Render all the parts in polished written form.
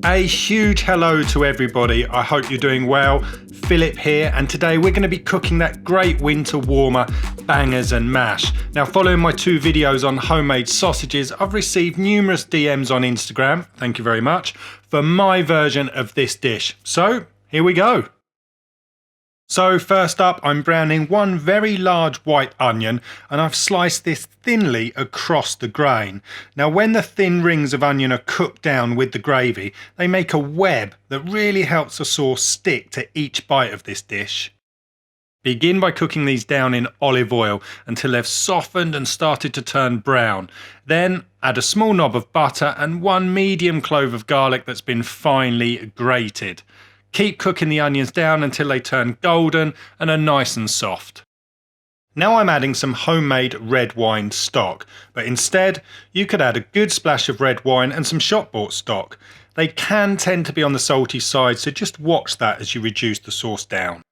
A huge hello to everybody. I hope you're doing well. Philip here, and today we're going to be cooking that great winter warmer, bangers and mash. Now, following my 2 videos on homemade sausages, I've received numerous DMs on Instagram, thank you very much, for my version of this dish. So, here we go. So first up, I'm browning 1 very large white onion, and I've sliced this thinly across the grain. Now when the thin rings of onion are cooked down with the gravy, they make a web that really helps the sauce stick to each bite of this dish. Begin by cooking these down in olive oil until they've softened and started to turn brown. Then add a small knob of butter and 1 medium clove of garlic that's been finely grated. Keep cooking the onions down until they turn golden and are nice and soft. Now I'm adding some homemade red wine stock, but instead you could add a good splash of red wine and some shop bought stock. They can tend to be on the salty side, so just watch that as you reduce the sauce down.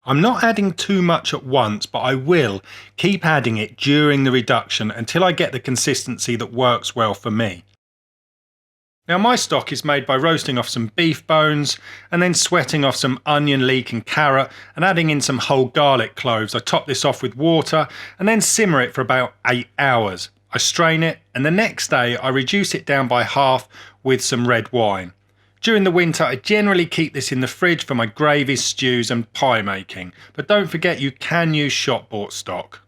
I'm not adding too much at once, but I will keep adding it during the reduction until I get the consistency that works well for me. Now my stock is made by roasting off some beef bones and then sweating off some onion, leek and carrot and adding in some whole garlic cloves. I top this off with water and then simmer it for about 8 hours. I strain it and the next day I reduce it down by half with some red wine. During the winter I generally keep this in the fridge for my gravies, stews and pie making, but don't forget you can use shop bought stock.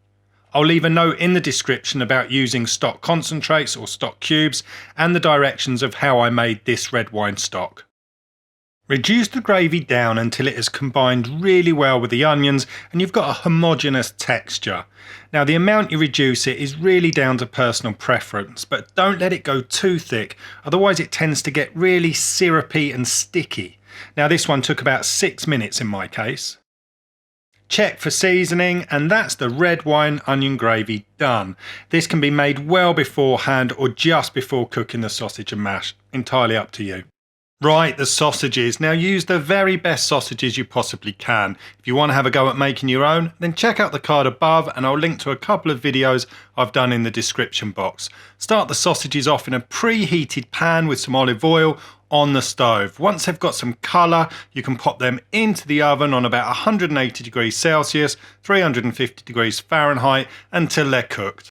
I'll leave a note in the description about using stock concentrates or stock cubes and the directions of how I made this red wine stock. Reduce the gravy down until it has combined really well with the onions and you've got a homogeneous texture. Now the amount you reduce it is really down to personal preference, but don't let it go too thick, otherwise it tends to get really syrupy and sticky. Now this one took about 6 minutes in my case. Check for seasoning, and that's the red wine onion gravy done. This can be made well beforehand or just before cooking the sausage and mash, entirely up to you. Right, the sausages. Now use the very best sausages you possibly can. If you want to have a go at making your own, then check out the card above and I'll link to a couple of videos I've done in the description box. Start the sausages off in a preheated pan with some olive oil on the stove. Once they've got some colour, you can pop them into the oven on about 180 degrees Celsius, 350 degrees Fahrenheit until they're cooked.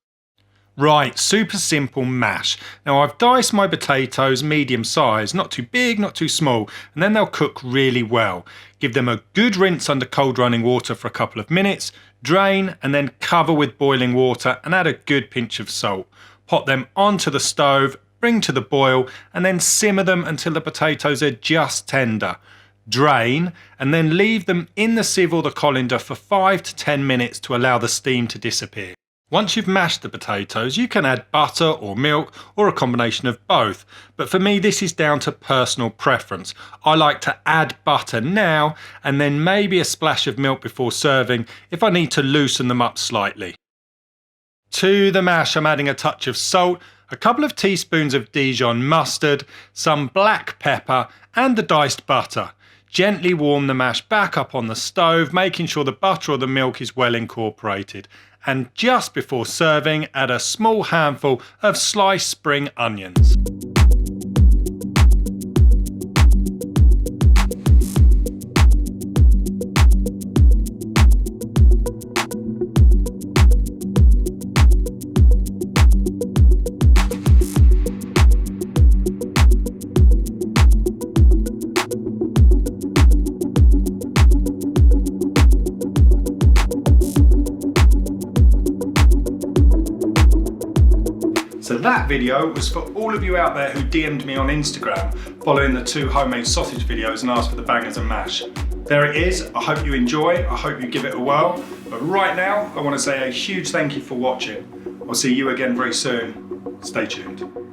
Right, super simple mash. Now I've diced my potatoes medium size, not too big, not too small, and then they'll cook really well. Give them a good rinse under cold running water for a couple of minutes, drain and then cover with boiling water and add a good pinch of salt. Pop them onto the stove, bring to the boil and then simmer them until the potatoes are just tender. Drain and then leave them in the sieve or the colander for 5 to 10 minutes to allow the steam to disappear. Once you've mashed the potatoes, you can add butter or milk or a combination of both, but for me this is down to personal preference. I like to add butter now and then maybe a splash of milk before serving if I need to loosen them up slightly. To the mash I'm adding a touch of salt, a couple of teaspoons of Dijon mustard, some black pepper and the diced butter. Gently warm the mash back up on the stove, making sure the butter or the milk is well incorporated. And just before serving, add a small handful of sliced spring onions. So that video was for all of you out there who DM'd me on Instagram following the 2 homemade sausage videos and asked for the bangers and mash. There it is. I hope you enjoy. I hope you give it a whirl. But right now, I want to say a huge thank you for watching. I'll see you again very soon. Stay tuned.